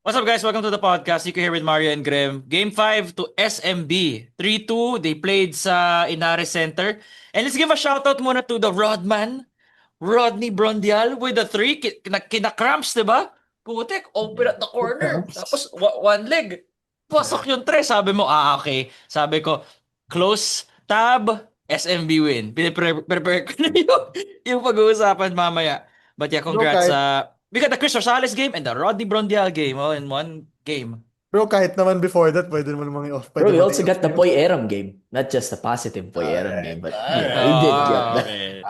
What's up, guys? Welcome to the podcast. You can hear with Mario and Graham. Game 5 to SMB. 3-2. They played sa Inares Center. And let's give a shoutout muna to the Rodman. Rodney Brondial with the 3. Kinakramps, diba? Putek, open at the corner. Cramps. Tapos, one leg. Pasok yung 3. Sabi mo, okay. Sabi ko, close tab, SMB win. Prepare ko na yung pag-uusapan mamaya. But yeah, Bro, congrats kahit, sa we got the Chris Rosales game and the Rodney Brondial game all in one game. bro, kahit naman before that, pwede naman mga off, Bro, pwede we mo also off got the yun. Poy Aram game. Not just the positive Poy Aram game, Alright, but we did get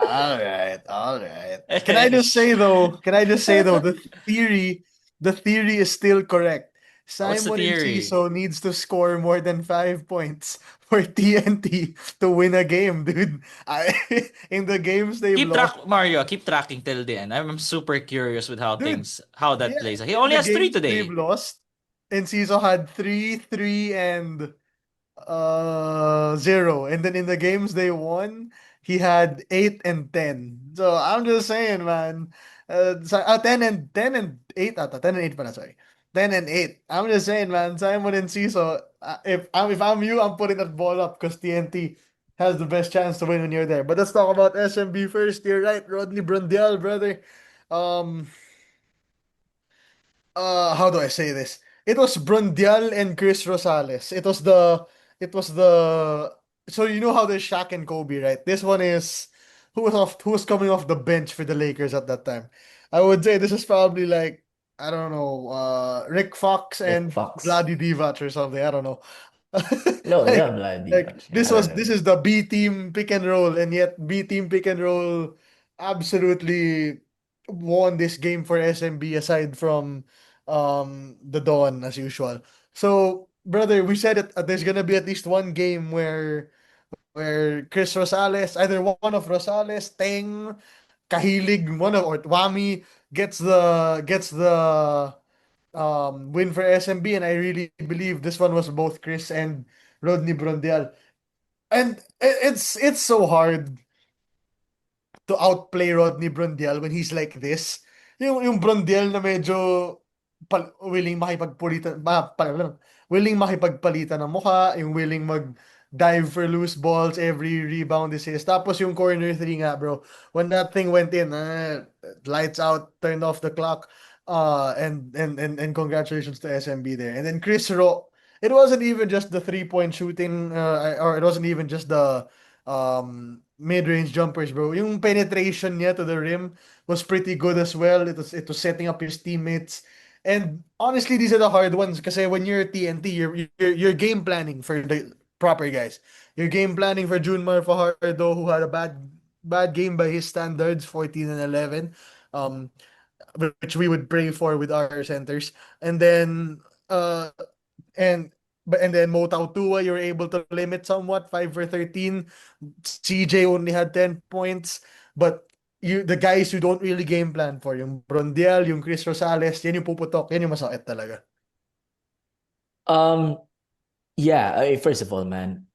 alright, Oh, that. okay. alright. Can I just say though, the theory is still correct. What's the Simon theory? Enciso needs to score more than 5 points for TNT to win a game, dude. In the games they've Keep lost, track, Mario. Keep tracking till the end. I'm super curious with dude. how that Yeah, plays. He in only the has three games they've today. lost, Enciso had 3, 3, and 0. And then in the games they won, he had 8 and 10. So I'm just saying, man. 10 and 8 10 and 8 pala, sorry. 10 and 8. I'm just saying, man. Simon and Ciso, if I'm you, I'm putting that ball up because TNT has the best chance to win when you're there. But let's talk about SMB first. You're right, Rodney Brundial, brother. Um, how do I say this? It was Brundial and Chris Rosales. It was the so you know how there's Shaq and Kobe, right? This one is who was coming off the bench for the Lakers at that time. I would say this is probably like, I don't know, Rick Fox Rick and Fox. Vladi Divac or something. I don't know. No, like not Bloody like Divac. this I don't was know. this is the B team pick and roll, and yet B team pick and roll absolutely won this game for SMB aside from the Dawn as usual. So, brother, we said it, there's gonna be at least one game where Chris Rosales, either one of Rosales, Teng, Kahilig, one of or Wami gets the win for SMB, and I really believe this one was both Chris and Rodney Brondial. And it's so hard to outplay Rodney Brondial when he's like this. Yung Brondial na medyo willing makipagpulitan, willing makipagpalitan ng mukha, yung willing mag-dive for loose balls, every rebound is his. Tapos yung corner three nga, bro. When that thing went in, lights out, turned off the clock. And congratulations to SMB there. And then Chris Ro, it wasn't even just the three-point shooting, or it wasn't even just the mid-range jumpers, bro. Yung penetration niya to the rim was pretty good as well. It was setting up his teammates. And honestly, these are the hard ones kasi when you're TNT, you're game planning for the proper guys. You're game planning for Junmar Fajardo, who had a bad game by his standards, 14 and 11. Um which we would pray for with our centers. And then uh and and then Motau Tua, you were able to limit somewhat, 5 for 13. CJ only had 10 points. But the guys who don't really game plan for, yung Brondial, yung Chris Rosales, yan yung puputok, yan yung masakit talaga. Um, yeah, first of all, man,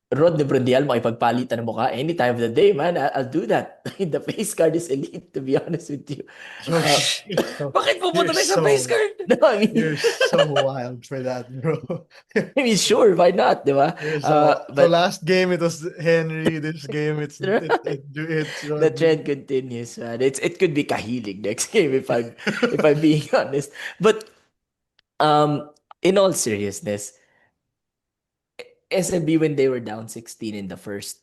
Rod de Brondial, makipagpalitan ng mukha any time of the day, man. I'll do that. The face card is elite, to be honest with you. You're, Uh, you're so Bakit pupunta you're tayo sa face so card? no, you're so wild for that, bro. I mean, sure, why not, di ba? So But last game it was Henry, this game it's the Rodney. trend continues, man. It could be Kahilig next game if I'm being honest. But um, in all seriousness, SMB when they were down 16 in the first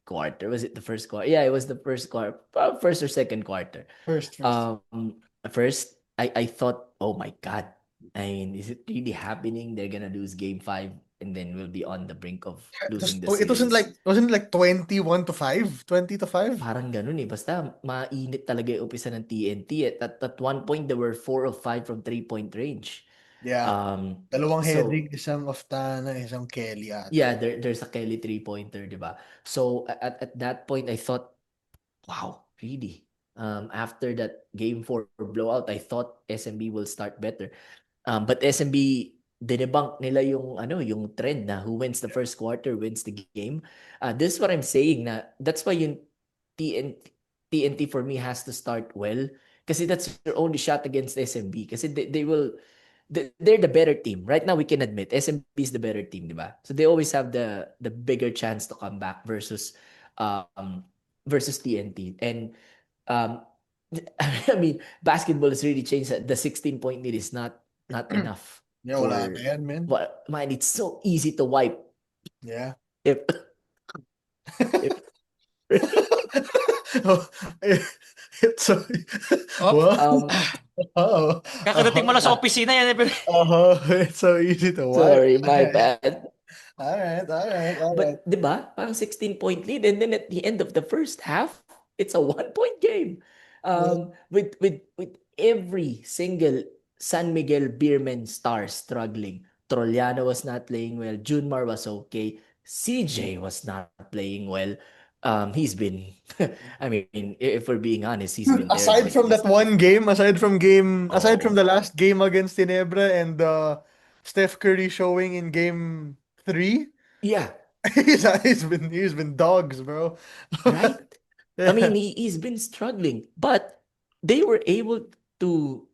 quarter, was it the first quarter? Yeah, it was the first quarter, first or second quarter. First. First I thought, oh my God, I mean, is it really happening? They're gonna lose game 5 and then we'll be on the brink of losing the It wasn't series. like 21-5, 20-5. Parang ganun eh. Basta mainit talaga yung umpisa ng TNT. At one point, there were 4 of 5 from 3-point range. Yeah. Um, Dalawang so, Hedrick, isang Oftana, isang Kelly ata. yeah, there's a Kelly 3-pointer, di ba? So, at that point, I thought, wow, really? After that game 4 blowout, I thought SMB will start better. But SMB, dinebunk nila yung trend na who wins the first quarter wins the game. This is what I'm saying na that's why yung TNT for me has to start well kasi that's your only shot against SMB kasi they will they're the better team. Right now, we can admit SMB is the better team, di ba? So they always have the bigger chance to come back um versus TNT. And um I mean, basketball has really changed. The 16-point lead is not enough Yeah, wala na for yan, man. what man. It's so easy to wipe Yeah. if if Oh, it's so Oh, what? um Oh, kakadating mo lang sa ah, opisina yan. it's so easy to wipe. sorry, my bad. All right, all right, all right. But 'di ba? Parang 16-point lead, and then at the end of the first half, it's a 1-point game. Well, With every single San Miguel Beerman star struggling. Trollano was not playing well. Junmar was okay. CJ was not playing well. He's been I mean, if we're being honest, he's dude, been terrible aside at from this that one game, aside from Oh, the last game against Ginebra and Steph Curry showing in game 3, yeah, he's been dogs, bro. right? I mean, Yeah. he's been struggling, but they were able to,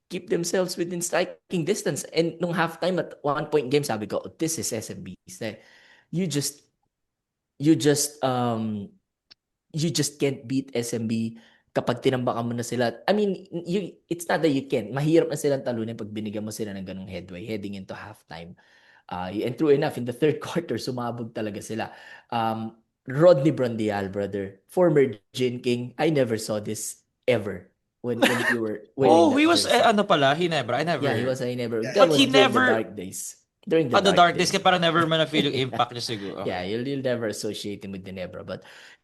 keep themselves within striking distance. And nung halftime at 1-point game, sabi ko, "Oh, this is SMB. You just, you just, um, you just can't beat SMB kapag tinambakan mo na sila. I mean, it's not that you can't. Mahirap na silang talunin pag binigyan mo sila ng ganung headway heading into halftime. And true enough, in the third quarter, sumabog talaga sila. Rodney Brandial, brother, former Gin King. I never saw this ever when you were wearing Oh, that he was, jersey. ano pala, Ginebra. Yeah, I never. Yeah, That But was he during the never, dark days. During the the dark dark days, days. kaya parang never man na-feel yung Yeah. impact niya siguro. Yeah, Okay. you'll never associate him with Ginebra. But,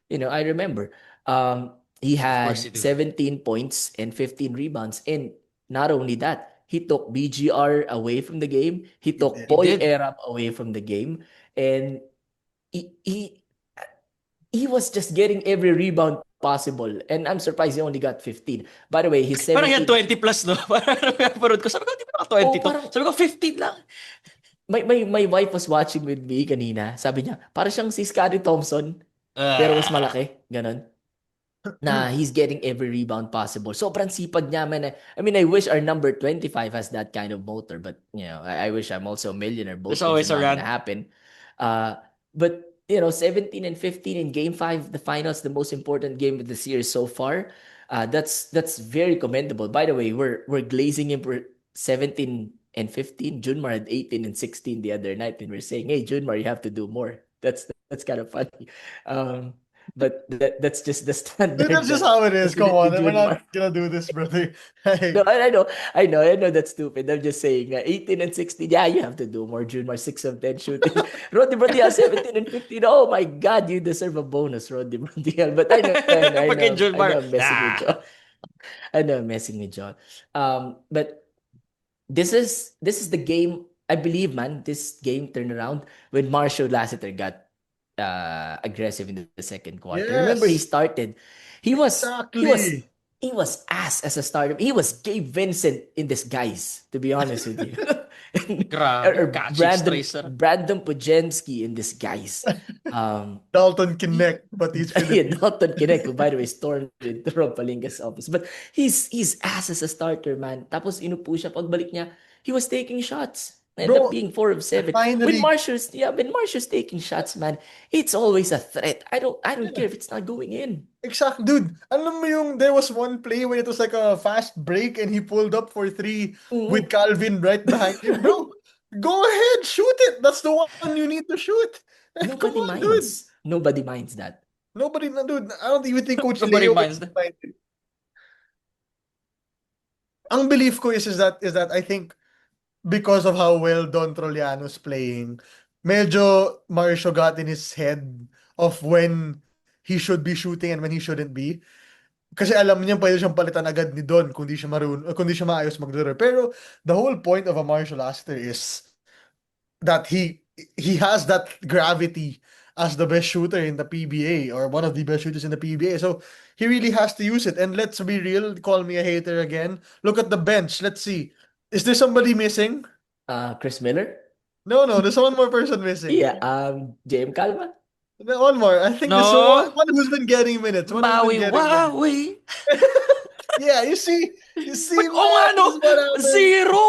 I remember he Of course had you do. 17 points and 15 rebounds. And not only that, he took BGR away from the game. He took did. He Poy did. Erap away from the game. And he was just getting every rebound possible. And I'm surprised he only got 15. By the way, his Parang yan 17... 20 plus, no? Parang napanood ko. Sabi ko, di ba naka 20 Oh, to? parang Sabi ko, 15 lang. my wife was watching with me kanina. Sabi niya, parang siyang si Scottie Thompson, pero mas Ah. malaki. Ganon. Na he's getting every rebound possible. Sobrang sipag niya, man. I mean, I wish our number 25 has that kind of motor, but, I wish I'm also a millionaire. There's Both things always are a not rant. gonna happen. But, 17 and 15 in Game 5, the finals, the most important game of the series so far. That's very commendable. By the way, we're glazing him for 17 and 15. Junmar had 18 and 16 the other night, and we're saying, "Hey, Junmar, you have to do more." That's kind of funny. But that's just the standard Dude, that's just that how it is. Come on, we're Junmar. not gonna do this, brother. Hey, No, I know that's stupid. I'm just saying, 18 and 16, yeah, you have to do more. Junmar, 6 of 10 shooting. Rodney Brandial, 17 and 15. Oh my God, you deserve a bonus, Rodney Brandial. But I know, Pagka I Junmar, know I'm messing with ah. John. I know I'm messing with John. But this is the game. I believe, man, this game turned around when Marshall Lassiter got aggressive in the second quarter. Remember, he yes, started. He was exactly. he was ass as a starter. He was Gabe Vincent in disguise, to be honest with you. Grabe, or catching tracer. Brandon Pujenski in disguise. Dalton Connect, but he's Yeah, Filipino. Dalton Kinect, who by the way stormed into Rob Palinka's office. But he's ass as a starter, man. Tapos inupo siya, pagbalik niya, he was taking shots. Ended up Bro, being 4 of 7. finally, When Marshall's taking shots, man, it's always a threat. I don't care if it's not going in. exact, dude. Alam mo yung there was one play when it was like a fast break and he pulled up for 3 with Calvin right behind him. Bro, go ahead, shoot it. That's the one you need to shoot. Come Nobody on, dude. minds. Nobody minds that. Dude, I don't even think Coach Nobody Leo minds can that. mind it. Ang belief ko is that I think because of how well Don Trollano's playing, medyo Marsho got in his head of when he should be shooting and when he shouldn't be. Kasi alam niya pwede siyang palitan agad ni Don kung di siya kung di siya maayos maglaro. Pero the whole point of a Marshall Laster is that he has that gravity as the best shooter in the PBA or one of the best shooters in the PBA. So he really has to use it. And let's be real, call me a hater again. Look at the bench. Let's see. Is there somebody missing? Chris Miller? No, there's one more person missing. Yeah, JM Calma? One more. I think there's No. one who's been getting minutes. One who's Maui, been getting minutes. Wawi. Yeah, you see, Oo nga, man, no? this is what I've been, Zero!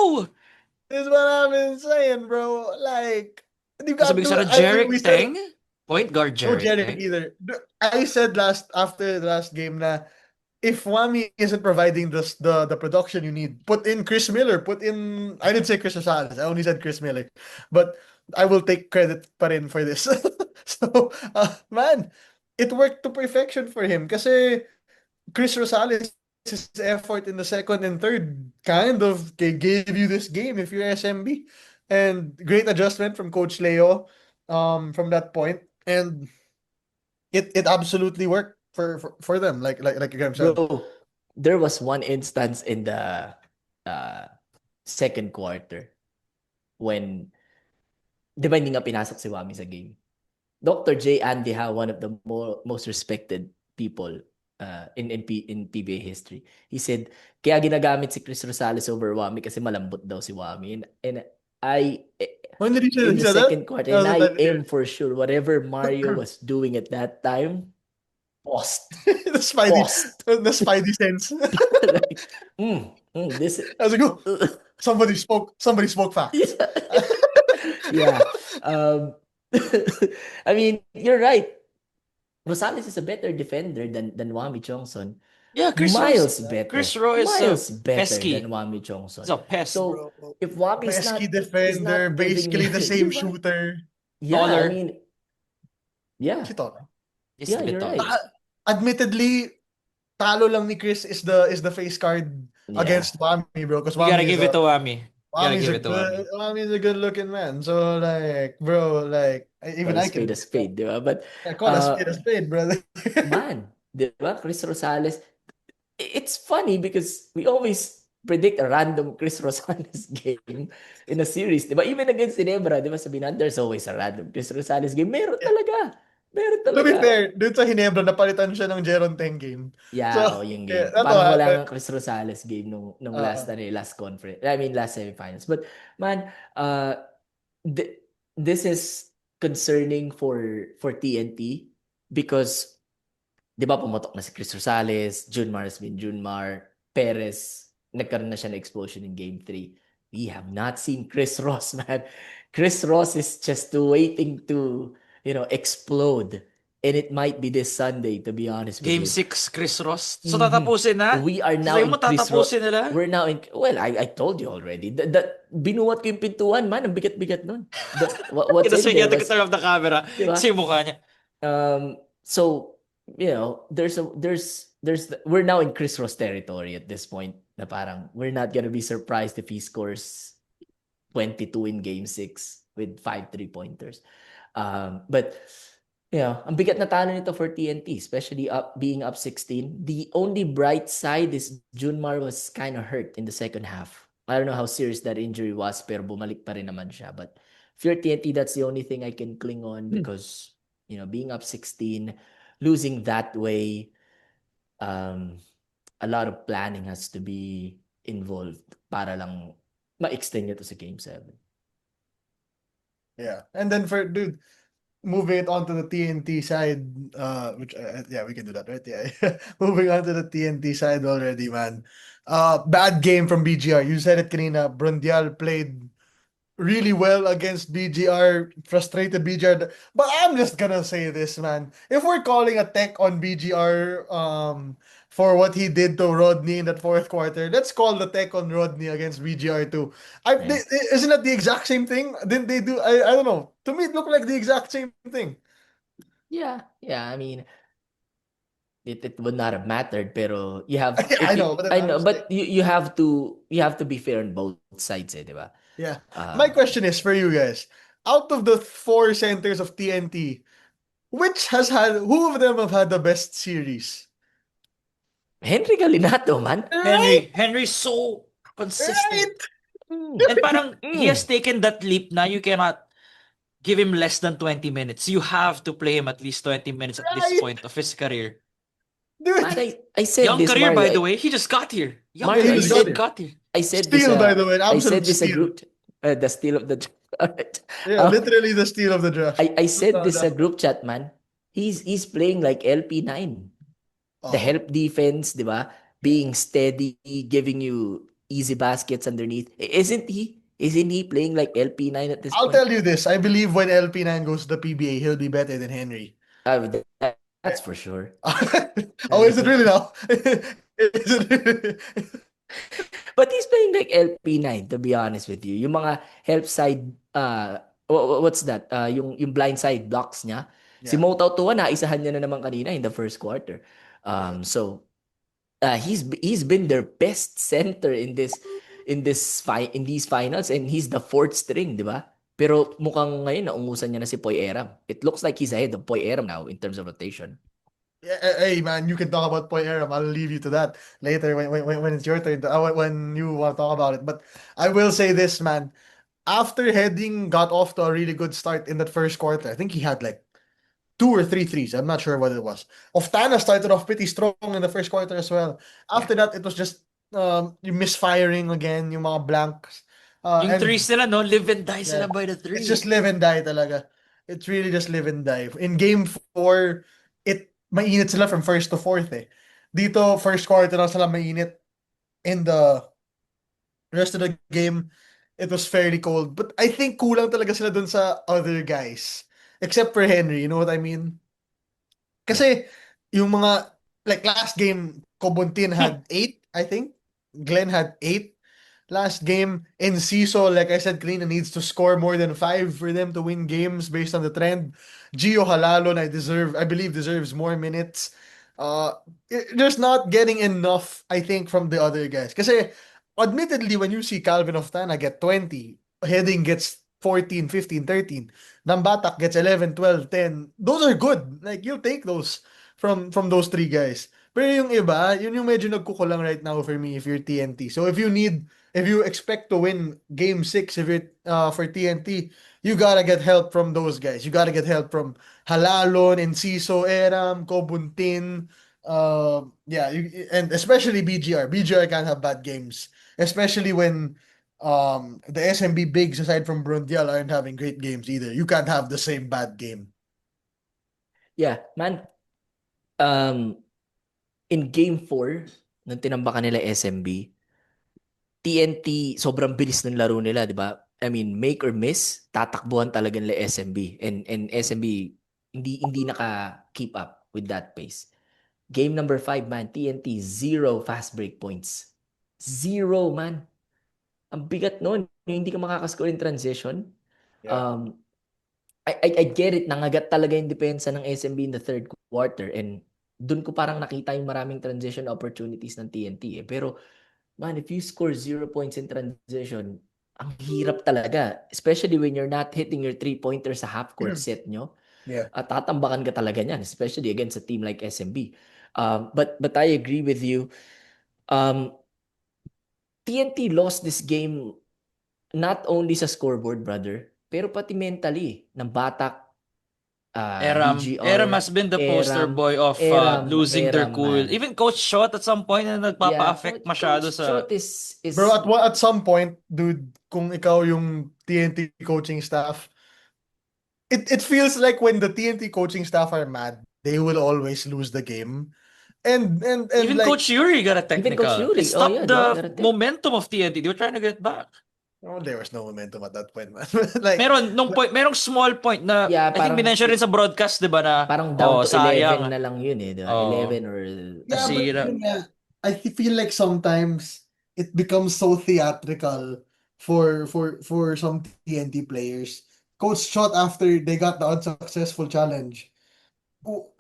this is what I've been saying, bro. Like, you got Kasabi to. sa We Jerick said Teng? Point guard no Jerick Jerick Teng? either. I said after the last game na if Wami isn't providing the production you need, put in Chris Miller. Put in. I didn't say Chris Rosales. I only said Chris Miller, but I will take credit pa rin for this. So, man, it worked to perfection for him. Kasi Chris Rosales, his effort in the second and third kind of gave you this game if you're SMB. And great adjustment from Coach Leo from that point. And it absolutely worked for them, like Graham said. Bro, there was one instance in the uh, second quarter when, di ba hindi nga pinasok si Wami sa game? Dr. J. Andy Ha, one of the most respected people in PBA history. He said, kaya ginagamit si Chris Rosales over Wami kasi malambot daw si Wami. And I, When did he say, in the that? second quarter, I and wasn't I that here. am for sure, whatever Mario was doing at that time, paused. the Spidey, Paused. the Spidey sense. Like, this I was like, oh, somebody spoke facts. yeah. Um, I mean, you're right. Rosales is a better defender than Wami Chongson. Yeah, Miles better. Chris Roy is Miles better pesky. than Wami Chongson. It's a pest. So Bro, if Wami is pesky not defender, giving basically you, the same diba? shooter. Yeah, Taller. I mean, yeah, Si Toto. He's Yeah, a bit you're taller. right. Admittedly, talo lang ni Chris is the face card yeah. against Wami, bro. Because You gotta Wami give it to Wami. You gotta give it to Wami. Wami's a good looking man. So like, bro, like even Call a I can spade a spade, di ba? But call a spade, brother. man, di ba? Chris Rosales, it's funny because we always predict a random Chris Rosales game in a series, di ba? Even against Ginebra, di ba? Sabi na, there's always a random Chris Rosales game. Meron talaga. Meron To be talaga. fair, dun sa Hinebra, napalitan siya ng Jeron Teng game. Yeah, So, yung yeah, game. that's Parang what wala happened. nga Chris Rosales game nung Oo. last conference. I mean, last semifinals. But man, this is concerning for TNT because di ba pumotok na si Chris Rosales, Junmar has been Junmar, Perez, nagkaroon na siya ng explosion in Game 3. We have not seen Chris Ross, man. Chris Ross is just waiting to, explode. And it might be this Sunday, to be honest with Game you. 6, Chris Ross. So Mhm. tatapusin na? We are now Sabi in mo Chris Ross. tatapusin nila? We're now in, well, I told you already. Binuwat ko yung pintuan, man. Ang bigat-bigat nun. What's in Kinasay niya there to turn off the camera. Diba? Kasi yung mukha niya. So, we're now in Chris Ross territory at this point na parang we're not gonna be surprised if he scores 22 in game 6 with 5 3-pointers. But ang bigat na talo nito for TNT, especially being up 16. The only bright side is Junmar was kind of hurt in the second half. I don't know how serious that injury was, pero bumalik pa rin naman siya. But if you're TNT, that's the only thing I can cling on because, being up 16, losing that way, a lot of planning has to be involved para lang ma-extend nyo to sa Game 7. Yeah. And then moving it on to the TNT side, which yeah, we can do that, right? Yeah. Moving on to the TNT side already, man. Bad game from BGR. You said it kanina, Brundial played really well against BGR, frustrated BGR. But I'm just gonna say this, man. If we're calling a tech on BGR for what he did to Rodney in that fourth quarter, let's call the tech on Rodney against BGR too. Isn't that the exact same thing? Didn't they do? I don't know. To me, it looked like the exact same thing. Yeah. I mean, it would not have mattered, pero you have. I know, but I know, but you have to be fair on both sides, di ba? Yeah. My question is for you guys: out of the four centers of TNT, who of them have had the best series? Henry Galinato, man. Henry's so consistent. Right? And parang he has taken that leap na you cannot give him less than 20 minutes. You have to play him at least 20 minutes at this Right. point of his career. Dude, Man, I said Young this, career, Mario. by the way. He just got here. Young Mario, career, I he said- just got here. I said this. steal, by the way, an I absolute said this a steal. group. The steal of the. Alright. Yeah, literally the steal of the draft. I said this a group chat, man. He's playing like LP9. The Oh. help defense, di ba? being steady, giving you easy baskets underneath. Isn't he? Isn't he playing like LP9 at this I'll point? tell you this. I believe when LP9 goes to the PBA, he'll be better than Henry. That's for sure. Oh, is it really now? Is it really? But he's playing like LP9, to be honest with you. Yung mga help side, what's that? Yung blind side blocks niya. Si Yeah. Mo Tautua, naisahan niya na naman kanina in the first quarter. So he's been their best center in these finals, and he's the fourth string, di ba? Pero mukhang ngayon naungusan niya na si Poy Eram. It looks like he's ahead of Poy Eram now in terms of rotation. Hey man, you can talk about Poy Aram. I'll leave you to that later when it's your turn when you want to talk about it. But I will say this, man. After Heading got off to a really good start in that first quarter, I think he had like two or three threes. I'm not sure what it was. Oftana started off pretty strong in the first quarter as well. After that, it was just you misfiring again, yung mga blanks. Yung And threes nila, no? Live and die yeah, sila by the it's three. just live and die talaga. It's really just live and die. In game 4, mainit sila from first to fourth eh. Dito, first quarter lang sila mainit. In the rest of the game, it was fairly cold. But I think kulang talaga sila dun sa other guys. Except for Henry, you know what I mean? Yeah. Kasi yung mga, like last game, Kobuntin had 8, I think. Glenn had 8. Last game, Enciso, like I said, Karina needs to score more than 5 for them to win games based on the trend. Gio Halalon, I believe, deserves more minutes. Uh, just not getting enough, I think, from the other guys. Kasi, admittedly, when you see Calvin Oftana get 20, Heading gets 14, 15, 13, Nambatak gets 11, 12, 10. Those are good. Like, you'll take those from those three guys. Pero yung iba, yun yung medyo nagkukulang right now for me if you're TNT. So if you expect to win game 6 if it for TNT, you gotta get help from those guys. You gotta get help from Halalon, Enciso, Eram, Kobuntin. Yeah, and especially BGR. BGR can't have bad games, especially when the SMB bigs aside from Brundial aren't having great games either. You can't have the same bad game. Yeah, man. In game 4, nung tinambakan nila SMB, TNT, sobrang bilis ng laro nila, di ba? I mean, make or miss, tatakbuhan talaga nila SMB. And SMB, hindi naka-keep up with that pace. Game number 5, man, TNT, 0 fast break points. 0, man. Ang bigat nun. Yung hindi ka makakascore in transition. Yeah. Um, I get it. Nangagat talaga yung depensa ng SMB in the third quarter. And dun ko parang nakita yung maraming transition opportunities ng TNT. Pero, man, if you score 0 points in transition, ang hirap talaga. Especially when you're not hitting your three-pointer sa half-court set nyo. Yeah. At tatambakan ka talaga niyan, especially against a team like SMB. But I agree with you. TNT lost this game not only sa scoreboard, brother, pero pati mentally ng Batak, Eram BGR, has been the poster boy of losing their Eram, cool. man. Even Coach Shot at some point na Yeah, nagpapa-affect masyado Coach sa... Shot is Bro, at some point, dude, kung ikaw yung TNT coaching staff, it feels like when the TNT coaching staff are mad, they will always lose the game. And Even like, Coach Yuri got a even Coach technical. Yuri, It stopped yeah, di ba? the momentum of TNT. They were trying to get back. oh, there was no momentum at that point, man. Like, Merong small point na Yeah, I think parang minention rin sa broadcast, 'di ba na parang down to 11 sayang. na lang yun eh, di ba? Oh, 11 or yeah, but nasira. yun nga, feel like sometimes it becomes so theatrical for some TNT players. Coach Shot after they got the unsuccessful challenge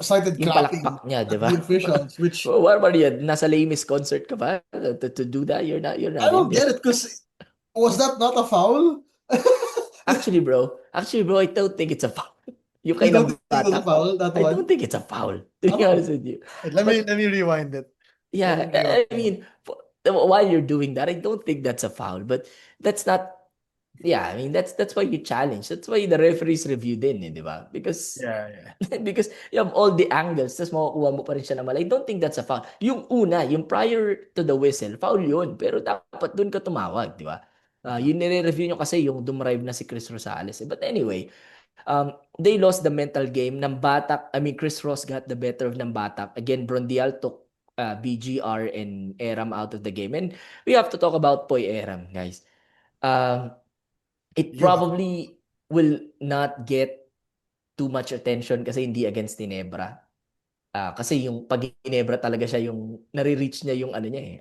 started yung clapping palakpak niya, di at ba? the officials, which What about yan? Nasa Lemis concert ka ba? To do that? You're not I in don't there. get it because was that not a foul? Actually, bro, I don't think it's a foul. Yung You kay don't think it was a Batak, foul, that I don't one? think it's a foul, to be Oh, honest with you. wait, But let me rewind it. Let yeah, me I rewind it. mean, while you're doing that, I don't think that's a foul. But that's not, yeah, I mean, that's why you challenge. That's why the referees review din, di ba? Because Yeah, yeah. because you have all the angles, tapos makukuha mo pa rin siya na mali. I don't think that's a foul. Yung una, yung prior to the whistle, foul yun. Pero dapat dun ka tumawag, di ba? Yung nire-review nyo kasi yung dumrive na si Chris Rosales. But anyway, they lost the mental game. Chris Ross got the better of ng Batak. Again, Brondial took BGR and Aram out of the game. And we have to talk about Poy Aram, guys. Um, it You have. probably will not get too much attention kasi hindi against Ginebra. Kasi yung pag Ginebra talaga siya yung nare-reach niya yung ano niya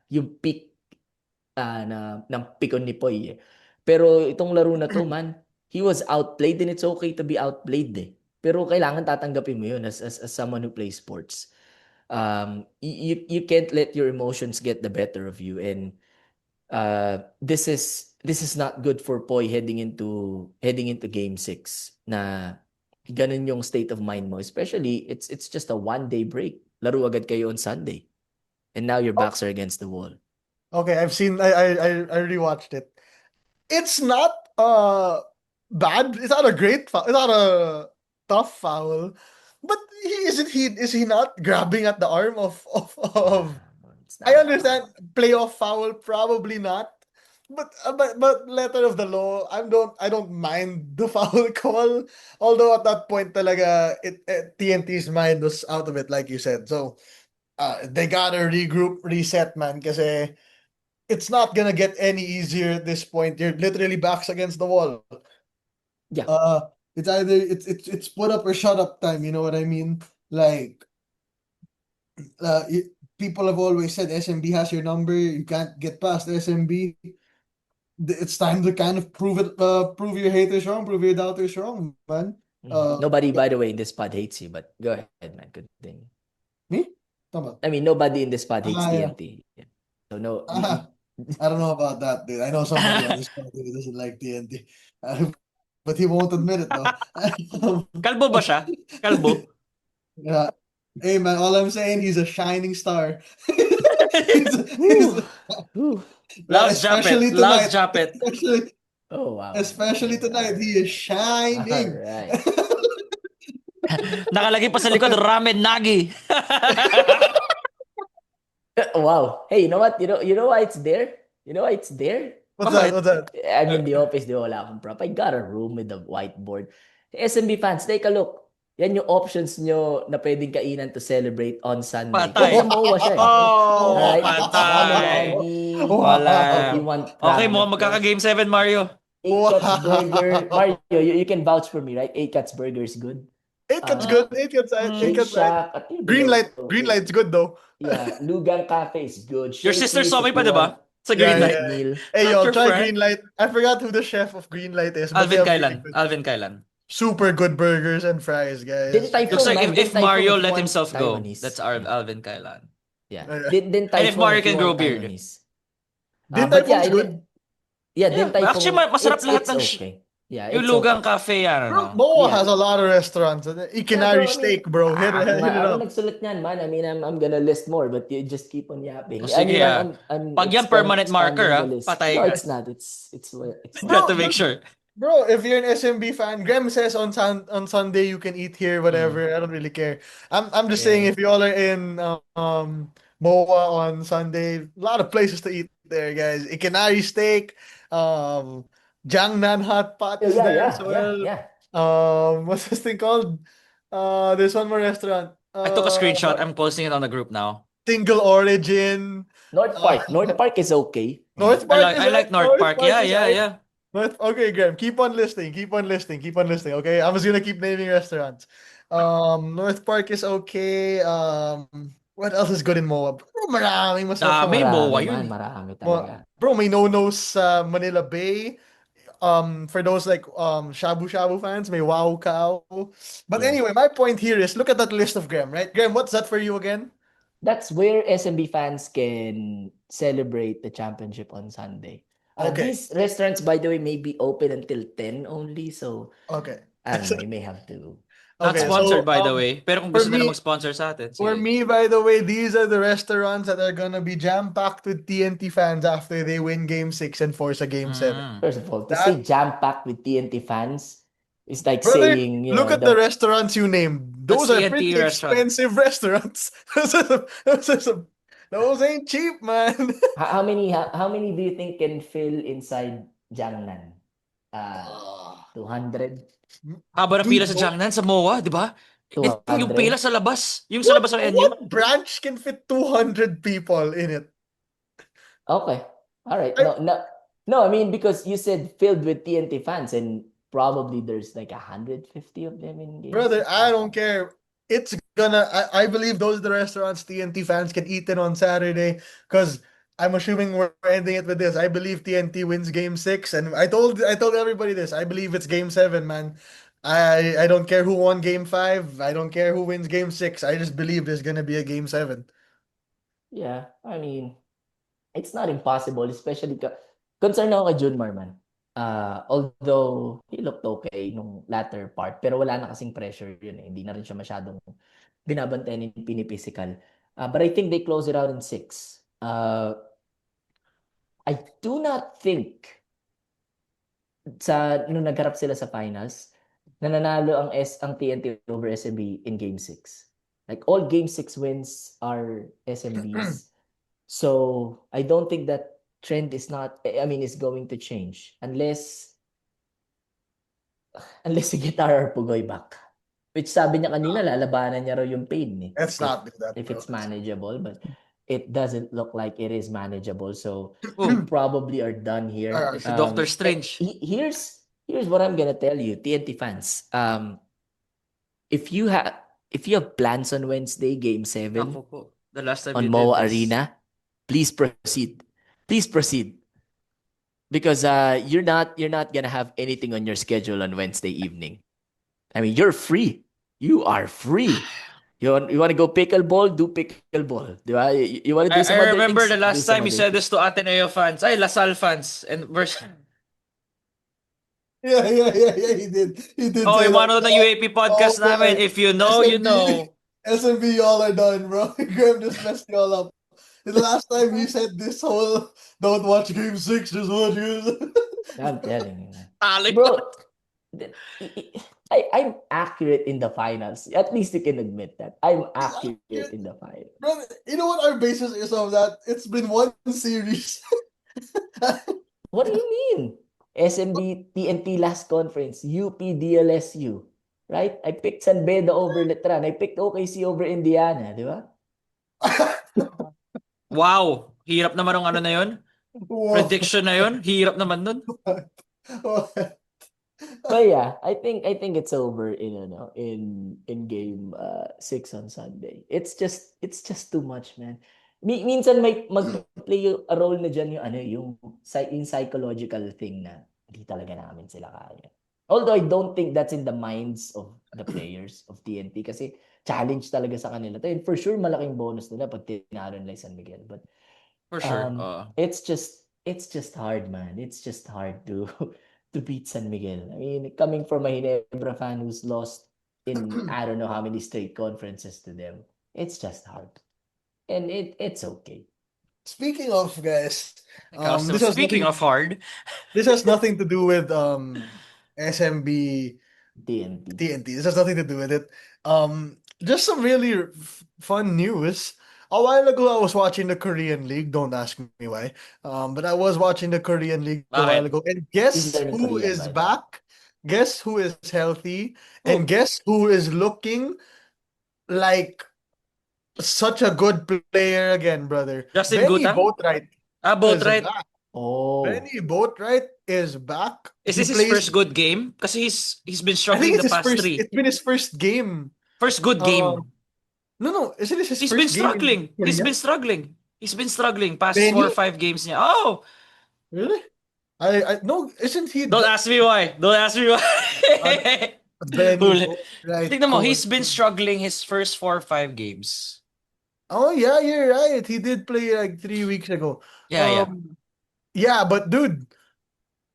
yung peak ng pikon ni Poy eh. Pero itong laro na to, man, he was outplayed and it's okay to be outplayed eh. Pero kailangan tatanggapin mo yun as someone who plays sports. You can't let your emotions get the better of you, and this is not good for Poy heading into game 6 na ganun yung state of mind mo, especially it's just a 1-day break, laro agad kayo on Sunday and now your backs are against the wall. Okay, I rewatched it. It's not bad. It's not a great foul. It's not a tough foul. But is he not grabbing at the arm of It's I not a understand playoff foul, probably not. But letter of the law, I don't mind the foul call. Although at that point talaga TNT's mind was out of it, like you said. So they gotta regroup, reset, man, kasi it's not gonna get any easier at this point. You're literally backs against the wall. Yeah. It's either it's put up or shut up time. You know what I mean? Like, people have always said SMB has your number. You can't get past SMB. It's time to kind of prove it. Prove your haters wrong. Prove your doubters wrong, man. Nobody, by the way, in this pod hates you, but go ahead, man. Continue. Me? Tama. I mean, nobody in this pod hates Yeah. TNT. Yeah. So no, I don't know about that, dude. I know somebody on this party who doesn't like TNT. But he won't admit it though. Kalbo ba siya? Kalbo? Yeah. Hey man, all I'm saying, he's a shining star. he's- Loud drop especially it. Loud tonight. drop it. Oh wow. Especially tonight, he is shining. Alright. Nakalagay pa sa likod, ramen nagi. Wow. Hey, you know what? You know why it's there? You know why it's there? What's that? What's that? I'm in the office, di ba, wala akong prop. I got a room with a whiteboard. SMB fans, take a look. Yan yung options nyo na pwedeng kainan to celebrate on Sunday. Patay. Kung Samoa siya eh. Oh, Right? patay. Wala. Wala. If you want Okay, ramen, mukhang magkaka-game 7, Mario. Cuts Burger. Mario, you can vouch for me, right? Cuts Burger is good. Eight Cuts good. Eight Cuts side. Eight Shake Cuts side. Shack. at yun, Green light. okay. Green light's good though. Yeah, Lugang Cafe is good. Your Shake sister Meals saw me if pa, you di ba? want Sa green Yeah, light. yeah. meal. Hey, Not yo, your try friend. Green Light. I forgot who the chef of Green Light is. But they Alvin have Kailan. really good- Alvin Kailan. super good burgers and fries, guys. Din Typhoon, Looks like man. if Din Typhoon Mario if you let want himself go, Taiwanese. that's Alvin Kailan. Yeah. Yeah. Din And if Typhoon Mario if you can grow want beard. Taiwanese. Din But yeah, Typhoon's good. Din Typhoon. Actually, masarap lahat it's ng okay. Yeah, Yung it's Lugang okay. Cafe, yan, Bro, ano. Boa Yeah. has a lot of restaurants. Ikinari Yeah, bro, I mean, steak, bro. Hit it Ako up. nagsulat niyan, man. I mean, I'm gonna list more, but you just keep on yapping. O, I sige, mean, I'm Pag yan permanent marker, expanding the list. patay No, ka. it's not. It's Got to Bro, make sure. Bro, if you're an SMB fan, Graham says on Sunday you can eat here, whatever. I don't really care. I'm just saying, Yeah. if you all are in MOA on Sunday, a lot of places to eat there, guys. Ikinari steak, Jiangnan hot pot is there as well. yeah. What's this thing called? There's one more restaurant. I took a screenshot. I'm posting it on the group now. Single Origin. North Park. North Park is okay. North Park I like North Park. Yeah, is yeah, right. yeah. Okay, Graham, keep on listing. Okay, I'm just gonna keep naming restaurants. North Park is okay. What else is good in MOA? Bro, maraming masarap sa Dami, MOA. MOA yun. Marami talaga. Bro, may no-nos sa Manila Bay. For those like shabu shabu fans, may Wow Cow. But Yeah. anyway, my point here is, look at that list of Graham, right? Graham, what's that for you again? That's where SMB fans can celebrate the championship on Sunday. Okay. These restaurants, by the way, may be open until 10 only. So, Okay. I don't know, you may have to. Not Okay, sponsored, so, by the way. Pero kung for gusto nila me- mag-sponsor sa atin, For sige. me, by the way, these are the restaurants that are gonna be jam-packed with TNT fans after they win Game 6 and force a Game 7. First of all, to That- say jam-packed with TNT fans is like Brother, saying, you look know, at the restaurants you named. Those The are TNT pretty restaurant. expensive restaurants. Those ain't cheap, man. how many do you think can fill inside Jiangnan? 200? Haba ng Dude, pila sa Jiangnan, sa MOA, di ba? Yung 200. pila sa labas. Yung sa labas ng NU. What branch can fit 200 people in it? Okay. All right. I- No, I mean, because you said filled with TNT fans, and probably there's like 150 of them in game Brother, 6. I don't care. It's gonna. I believe those are the restaurants TNT fans can eat in on Saturday. Because I'm assuming we're ending it with this. I believe TNT wins Game 6, and I told everybody this. I believe it's Game 7, man. I don't care who won Game 5. I don't care who wins Game 6. I just believe there's gonna be a Game 7. Yeah, I mean, it's not impossible, especially concerned ako kay Junmar, man. Although he looked okay nung latter part, pero wala na kasing pressure yun eh. Hindi na rin siya masyadong binabantayan ng pinipisikal. But I think they close it out in 6. I do not think nung nagharap sila sa finals, nananalo ang TNT over SMB in Game 6. Like all Game 6 wins are SMBs. So I don't think that trend is going to change unless you get RR Pugoy back. Which sabi niya kanina, lalabanan niya raw yung pain eh. Let's not do that, If bro. it's manageable, but it doesn't look like it is manageable. So Oh, we probably are done here. Alright. si Doctor Strange. Here's what I'm gonna tell you, TNT fans. If you have plans on Wednesday, Game 7 Ako po. The last time on you MOA did this. Arena, please proceed. Please proceed. Because you're not gonna have anything on your schedule on Wednesday evening. I mean, you're free. You are free. You want to go pickleball? Do pickleball. Di ba? You want to do some I other remember things? the last Do some time you other said this to Ateneo fans. Ay, Lasal fans. And Yeah. He did. He did oh, say yung that. mga ng UAP podcast Oh, namin. boy. If you know, you SMB. know. SMB, y'all are done, bro. Graham just messed y'all up. The last time you said this whole don't watch Game 6, just watch Game I'm telling you, man. Talo Bro, I'm accurate in the finals. At least you can admit that. I'm accurate in the finals. Bro, you know what our basis is of that? It's been one series. What do you mean? SMB TNT last conference, UP DLSU. Right? I picked San Beda over Letran. I picked OKC over Indiana, di ba? Wow. Hirap naman ang ano na yun. Whoa. Prediction na yun. Hirap naman nun. But yeah, I think it's over in game 6 on Sunday. It's just too much, man. Minsan may mag-play a role na diyan yung psychological thing na hindi talaga namin sila kaya. Although I don't think that's in the minds of the players of TNT kasi challenge talaga sa kanila. And for sure malaking bonus nila pag tinalo nila San Miguel. But For sure. it's just hard, man. It's just hard to beat San Miguel. I mean, coming from a Ginebra fan who's lost in I don't know how many straight conferences to them, it's just hard. And it's okay. Speaking of, guys, Still, this has speaking nothing, of hard, this has nothing to do with SMB TNT. TNT. This has nothing to do with it. Just some really fun news. A while ago, I was watching the Korean League. Don't ask me why. But I was watching the Korean League a while ago, and guess He's learning who Korean, is by the way. back? Guess who is healthy? Who? And guess who is looking like such a good player again, brother? Justin Benny Gutang? Boatwright both is right. back. Oh. Benny Boatwright is back. Is He this his plays- first good game? Kasi he's been I struggling think the it's his past first. 3. It's been his first game. First good game. No, isn't this his He's first been game in struggling. He's Korea? been struggling. He's been struggling past Benny? 4 or 5 games niya. Oh, Really? I no, isn't he? don't ask me why. Don't ask me why. Benny Huli. Boatwright Tignan mo, he's coach. been struggling his first 4 or 5 games. Oh yeah, you're right. He did play like 3 weeks ago. Yeah. Yeah, but dude,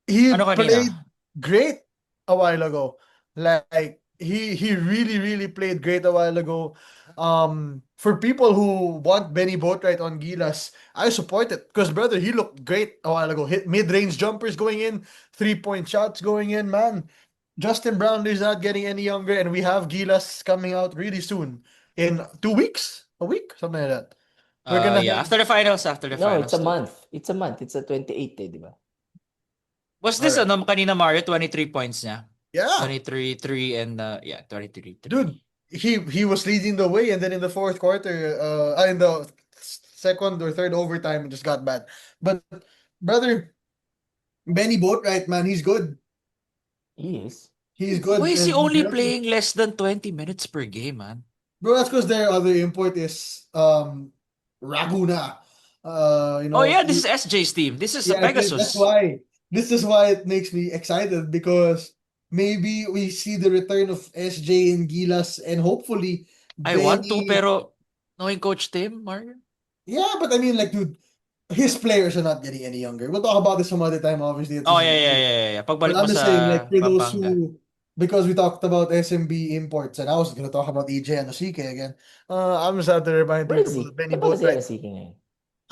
he Ano kanina? played great a while ago. Like he really played great a while ago. For people who want Benny Boatwright on Gilas, I support it because brother, he looked great a while ago. Hit mid-range jumpers going in, 3-point shots going in, man. Justin Brownlee's not getting any younger, and we have Gilas coming out really soon. In 2 weeks? A week? Something like that. We're gonna Yeah, have- after the finals. No, it's a too. month. It's a month. It's a 28 di ba? Was this Alright. kanina Mario, 23 points niya? Yeah. 23, 3, and 23, 3. Dude, he was leading the way, and then in the fourth quarter, in the second or third overtime, it just got bad. But brother, Benny Boatwright, man, he's good. He is. He's Why good. is he And only playing less than 20 minutes per game, man? bro, that's because their other import is Raguna. Oh yeah, this is SJ's team. This is a yeah, that's Pegasus. why. This is why it makes me excited because maybe we see the return of SJ and Gilas, and hopefully I want to, Benny. pero knowing Coach Tim, Mario? Yeah, but I mean, like, dude, his players are not getting any younger. We'll talk about this some other time. Obviously, it's Oh just, yeah, yeah, yeah, yeah, yeah. but Pagbalik I'm mo just sa saying, like, for those Pampanga. who, because we talked about SMB imports, and I was gonna talk about EJ and Osike again. I'm just have to remind Where is people he? that Benny Saan ba kasi Boatwright. NSC ngayon?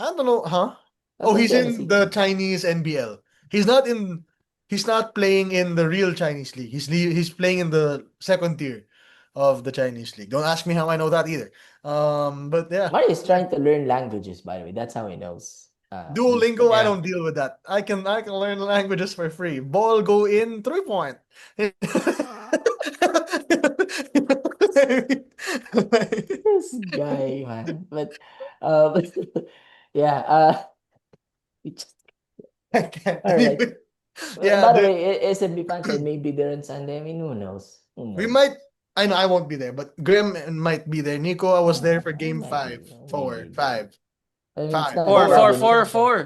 I don't know, huh? Oh, Nasaan he's si in NSC the ngayon? Chinese NBL. He's not in. He's not playing in the real Chinese league. He's playing in the second tier of the Chinese league. Don't ask me how I know that either. But yeah, Mario is trying to learn languages, by the way. That's how he knows these Duolingo. I things. Yeah. don't deal with that. I can learn languages for free. Ball go in 3 point. This guy, man. But yeah, we just I can't. all right. Anyway, yeah, By the way, SMB fans said maybe they're on Sunday. I mean, who knows? Who we knows? might. I know I won't be there, but Grim might be there. Nico, I was there for I game might five, be, I may four, be there. five, I mean, it's five, not a Four, four. four, problem. four, four.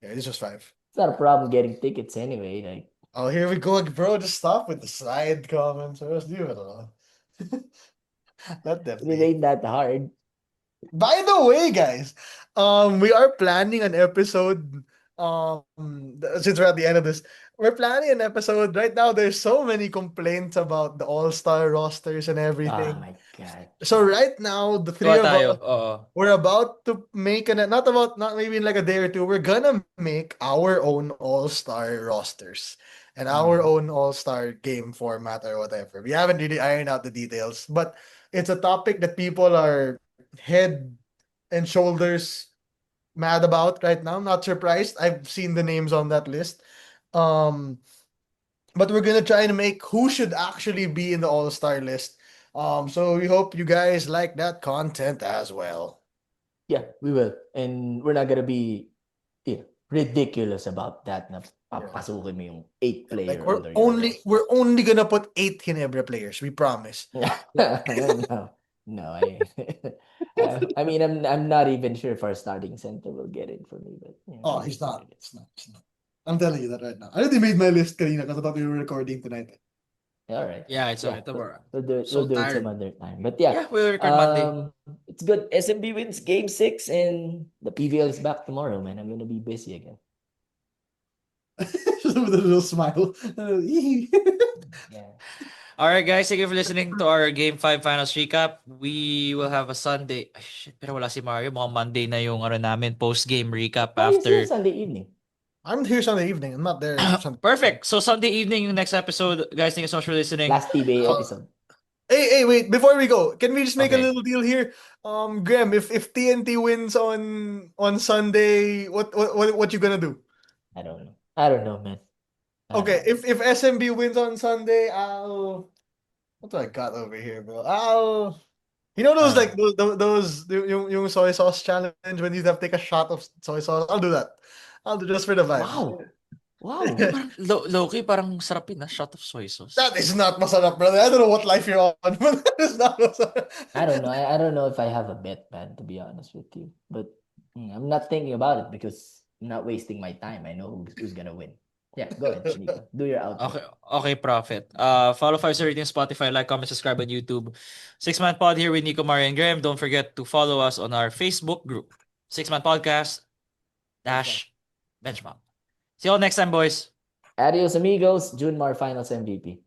Yeah, this was five. It's not a problem getting tickets anyway. Like, Oh, here we go, bro. Just stop with the side comments. Just leave it alone. Let them it be. ain't that hard. By the way, guys, we are planning an episode. Since we're at the end of this, we're planning an episode right now. There's so many complaints about the all-star rosters and Oh everything. my god. So right now, the three Gawa of tayo. us, Oo. we're about to make not maybe in like a day or two. We're gonna make our own all-star rosters and our own all-star game format or whatever. We haven't really ironed out the details, but it's a topic that people are head and shoulders mad about right now. I'm not surprised. I've seen the names on that list. Um, but we're gonna try to make who should actually be in the all-star list. So we hope you guys like that content as well. Yeah, we will. And we're not gonna be ridiculous about that na papasukin mo yung 8 player Like we're under your only roster. we're only gonna put 8 Ginebra players. We promise. No, I mean, I'm not even sure if our starting center will get in for me, but Oh, it he's is what not. it is. It's not. I'm telling you that right now. I already made my list kanina because I thought we were recording tonight. All right. Yeah, it's Yeah, alright. Tomorrow. we'll do it. So We'll do it some tired. other time. But yeah, Yeah, we'll record Monday. it's good. SMB wins game 6 and the PVL is back tomorrow, man. I'm gonna be busy again. Just with a little smile. Yeah. All right, guys. Thank you for listening to our Game 5 Finals recap. We will have a Sunday. Ay, shit, pero wala si Mario. Mukhang Monday na yung namin post-game recap Oh, he's here after. Sunday evening. I'm here Sunday evening. I'm not there Sunday. Perfect. So Sunday evening yung next episode. Guys, thank you so much for listening. Last TBA Uh, episode. Hey, wait! Before we go, can we just make a Okay. little deal here? Graham, if TNT wins on Sunday, what you gonna do? I don't know. I don't know, man. I don't Okay, know. if SMB wins on Sunday, what do I got over here, bro? You know those like those yung soy sauce challenge when you have to take a shot of soy sauce. I'll do that. I'll do just for the vibes. Wow. Parang low-key, parang sarap yun, shot of soy sauce. That is not masarap, brother. I don't know what life you're on, but that is not masarap. I don't know. I don't know if I have a bet, man, to be honest with you. But I'm not thinking about it because I'm not wasting my time. I know who's gonna win. Yeah, go ahead, Nico. Do your outro. Okay, Prophet. Follow 5 rating Spotify, like, comment, subscribe on YouTube. 6-Man Pod here with Nico, Mario, and Graham. Don't forget to follow us on our Facebook group, 6-Man Podcast -- Benchmark. See you all next time, boys. Adios, amigos. June Mar Finals MVP.